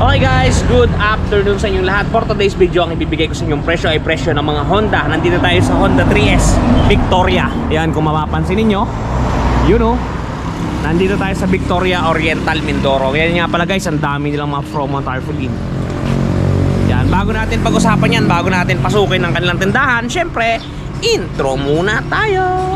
Okay guys, good afternoon sa inyong lahat. For today's video, ang ibibigay ko sa inyong presyo ay presyo ng mga Honda. Nandito tayo sa Honda 3S Victoria. Yan, kung mapapansin ninyo, nandito tayo sa Victoria Oriental, Mindoro. Yan nga pala guys, ang dami nilang mga promo tarpaulin. Yan, bago natin pag-usapan yan, bago natin pasukin ang kanilang tindahan, syempre, intro muna tayo.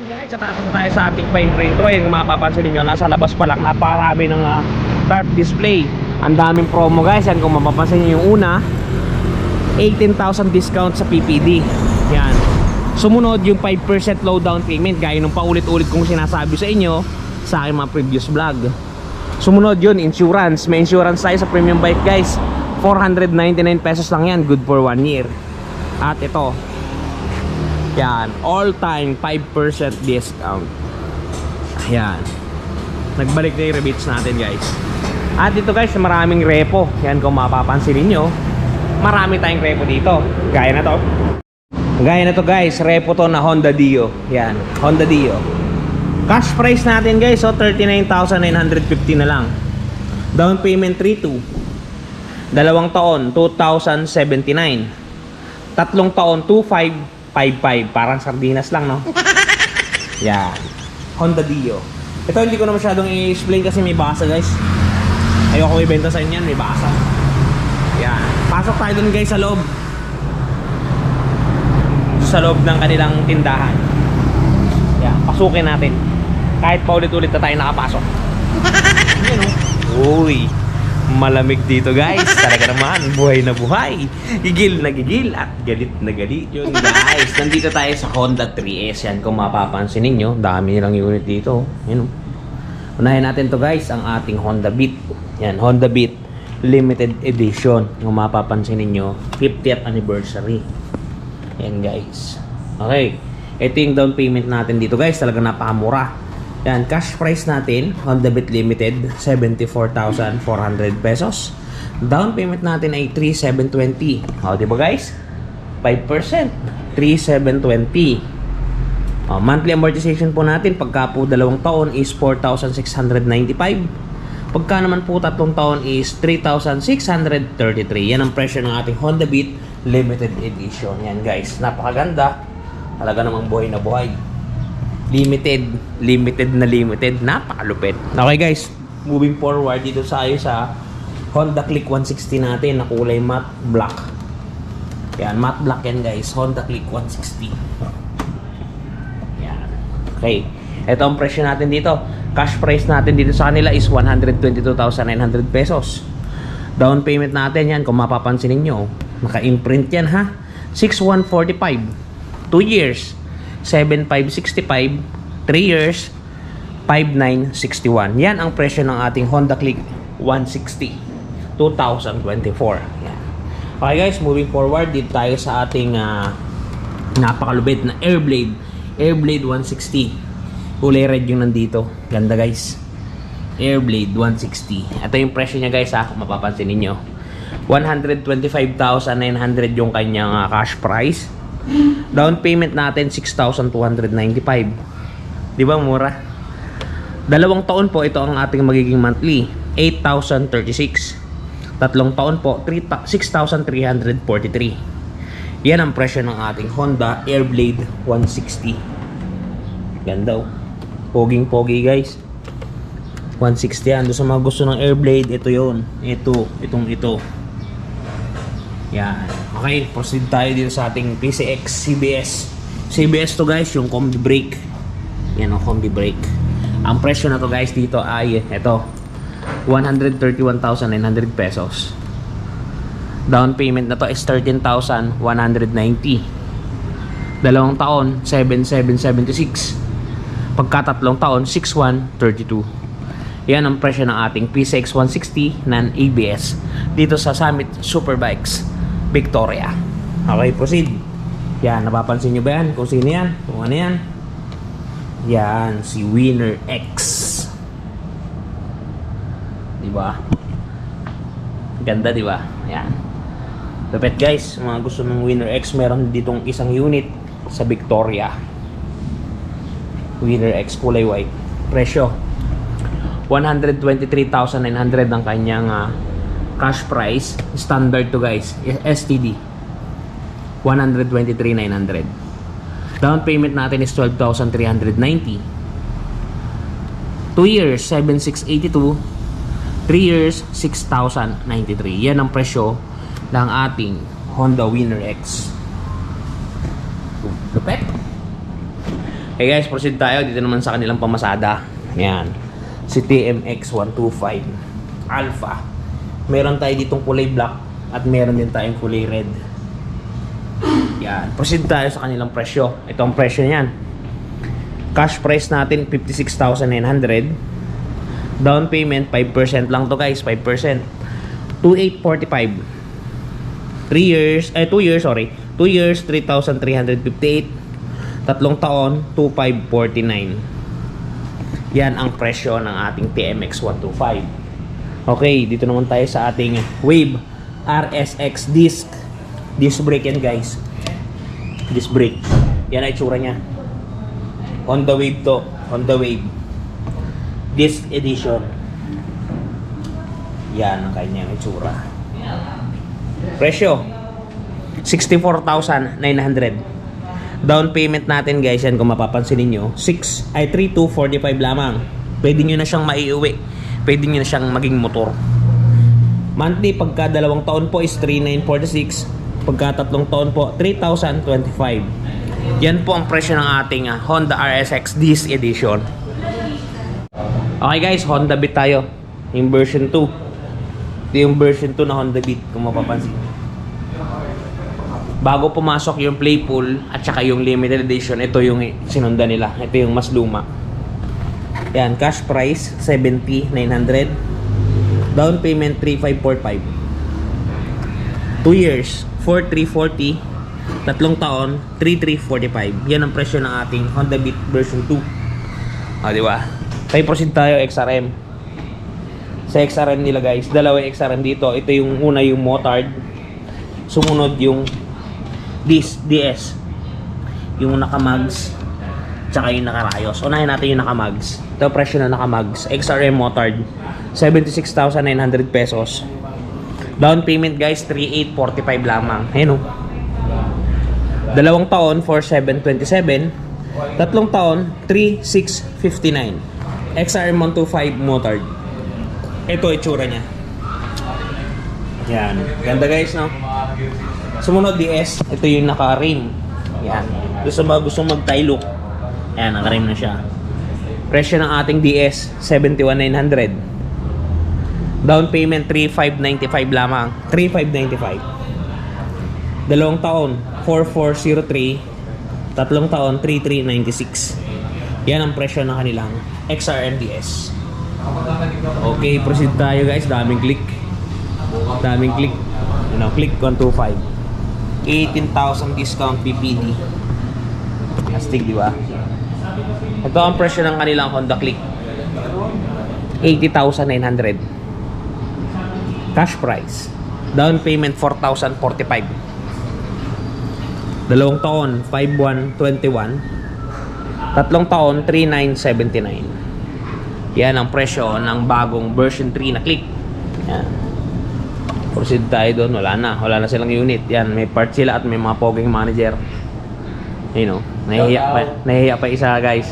Guys, tatapos tayo sa ating fine retro. Yung mapapansin niyo, nasa labas pa lang, napakarami ng tarp display. Ang daming promo guys. Yan, kung mapapansin niyo yung una, 18,000 discount sa PPD. Yan. Sumunod yung 5% low down payment, gaya nung paulit-ulit kong sinasabi sa inyo sa aking mga previous vlog. Sumunod yun, insurance. May insurance tayo sa premium bike guys. 499 pesos lang yan, good for 1 year. At ito, yan, all time 5% discount. Ayan, nagbalik na yung rebates natin guys. At dito guys, maraming repo. Yan, kung mapapansin niyo, marami tayong repo dito. Gaya na to guys, repo to na Honda Dio. Yan, Honda Dio. Cash price natin guys, so 39,950 na lang. Down payment 3,2. 2 taon 2,079. 3 taon 2,555. Parang sardinas lang, no? Yan, Honda Dio. Ito hindi ko na masyadong i-explain kasi may basa guys. Ayoko ibenta sa inyo yan, may basa. Yan, pasok tayo dun guys sa loob. Sa loob ng kanilang tindahan. Yan, pasukin natin. Kahit paulit-ulit na tayo nakapasok. Yan, oh. Uy, malamig dito guys. Talaga naman, buhay na buhay, gigil na gigil at galit na galit. Yun guys, nandito tayo sa Honda 3S. Yan, kung mapapansin ninyo, dami nilang unit dito. Yan, unahin natin to guys, ang ating Honda Beat. Yan, Honda Beat limited edition. Kung mapapansin ninyo, 50th anniversary. Yan guys. Okay, ito yung down payment natin dito guys. Talaga napakamura. Yan, cash price natin, Honda Beat Limited, 74,400 pesos. Down payment natin ay 3,720. O, diba guys? 5%, 3,720. Monthly amortization po natin, pagka po 2 taon is 4,695. Pagka naman po 3 taon is 3,633. Yan ang presyo ng ating Honda Beat Limited Edition. Yan guys, napakaganda. Talaga namang buhay na buhay. Limited, napakalupit. Okay guys, moving forward dito tayo sa Honda Click 160 natin na kulay matte black. Yan, matte black yan guys, Honda Click 160. Yan. Okay, ito ang presyo natin dito. Cash price natin dito sa kanila is 122,900 pesos. Down payment natin yan, kung mapapansin niyo, naka-imprint yan ha. 6,145, 2 years. 7,565, 3 years, 5,961. Yan ang presyo ng ating Honda Click 160 2024. Yan. Okay guys, moving forward dito tayo sa ating napakalupit na Airblade 160. Kulay red yung nandito. Ganda guys, Airblade 160. Ito yung presyo niya guys ha, kung mapapansin ninyo, 125,900 yung kanyang cash price. Down payment natin 6,295. Di ba mura? 2 taon po ito ang ating magiging monthly, 8,036. 3 taon po, 6,343. Yan ang presyo ng ating Honda Airblade 160. Ganda oh. Poging pogi guys. 160 yan. Doon sa mga gusto ng Airblade, ito yon. Ito. Yan. Okay, proceed tayo dito sa ating PCX CBS. CBS to guys, yung combi brake. Yan ang combi brake. Ang presyo na to guys dito ay ito, 131,900 pesos. Down payment na to is 13,190. Dalawang taon, 7,776. Pagkatatlong taon, 6,132. Yan ang presyo ng ating PCX 160 non-ABS dito sa Summit Superbikes Victoria. Okay, proceed. Yan, napapansin nyo ba yan? Kung sino yan? Kung ano yan? Yan, si Winner X. Diba? Ganda, diba? Yan. Dapat guys, mga gusto ng Winner X, meron ditong isang unit sa Victoria. Winner X, kulay white. Presyo 123,900 ang kanyang cash price. Standard to guys, STD 123,900. Down payment natin is 12,390. 2 years 7,682. 3 years 6,093. Yan ang presyo ng ating Honda Winner X. Lupet. Hey guys, proceed tayo dito naman sa kanilang pamasada. Yan, si TMX 125 Alpha. Meron tayo ditong kulay black at meron din tayong kulay red. Yan, proceed tayo sa kanilang presyo. Ito ang presyo niyan. Cash price natin 56,900. Down payment 5% lang to guys, 5%. 2,845. 2 years 3,358. Tatlong taon 2,549. Yan ang presyo ng ating TMX 125. Okay, dito naman tayo sa ating Wave RSX disc brake yan guys. Disc brake. Yan ay itsura nya. Honda Wave to. Honda Wave disc edition. Yan ang kanyang itsura. Presyo 64,900. Down payment natin guys, yan kung mapapansin niyo, 3,245 lamang. Pwede nyo na siyang maiuwi. Pwede nyo na siyang maging motor. Monthly pagka 2 taon po is 3,946. Pagka 3 taon po 3,025. Yan po ang presyo ng ating Honda RSX Disc Edition. Okay guys, Honda Beat tayo. Yung version 2. Ito yung version 2 na Honda Beat kung mapapansin. Bago pumasok yung Playful at saka yung limited edition, ito yung sinundan nila. Ito yung mas luma. Yan, cash price 70,900. Down payment 3,545. 2 years 4,340. Tatlong taon 3,345. Yan ang presyo ng ating Honda Beat version 2. Di ba? Tayo proceed tayo XRM. Sa XRM nila guys, dalawang XRM dito. Ito yung una, yung motard. Sumunod yung DS, yung nakamags, tsaka yung nakarayos. Unahin natin yung nakamags. Ito presyo na nakamags. XRM motard 76,900 pesos. Down payment guys 3,845 lamang. Ayun o. 2 taon 4,727. 3 taon 3,659. XRM 125 motard. Ito itsura nya. Yan, ganda guys, no? Sumunod DS, ito yung naka-rim. Yan. Gusto mag-tie look. Ayan, naka-rim na siya. Presyo ng ating DS, 71,900. Down payment 3,595 lamang. 3,595. 2 taon, 4,403. 3 taon, 3,396. Yan ang presyo ng kanilang XRM DS. Okay, proceed tayo guys. Daming click. Click 125. 18,000 discount PPD. Astig, di ba? Ito ang presyo ng kanilang Honda Click. 80,900. Cash price. Down payment 4,045. 2 taon 5,121. 3 taon 3,979. Yan ang presyo ng bagong version 3 na Click. Yan. Proceed tayo doon. Wala na silang unit. Yan, may part sila at may mga poging manager. You know, nahihiya pa isa guys.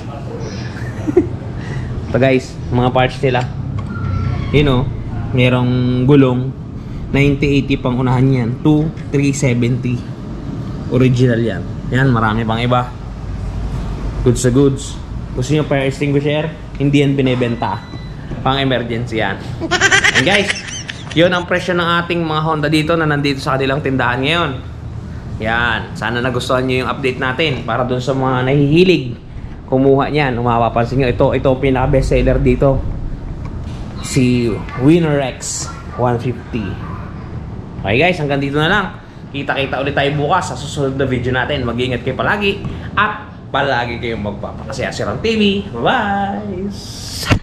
Ito guys, mga parts sila. You know, merong gulong, 9080 pang unahan yan. 2370. Original yan. Yan, marami pang iba. Goods sa goods. Gusto nyo fire extinguisher? Hindi yan binibenta. Pang emergency yan. And guys, yun ang presyo ng ating mga Honda dito na nandito sa kanilang tindahan ngayon. Yan. Sana nagustuhan nyo yung update natin para dun sa mga nahihilig kumuha niyan. Mapapansin nyo, ito pinaka best seller dito. Si Winner X 150. Okay guys, hanggang dito na lang. Kita-kita ulit tayo bukas sa susunod na video natin. Mag-iingat kayo palagi at palagi kayong magpapakasaya sa TV. Bye-bye!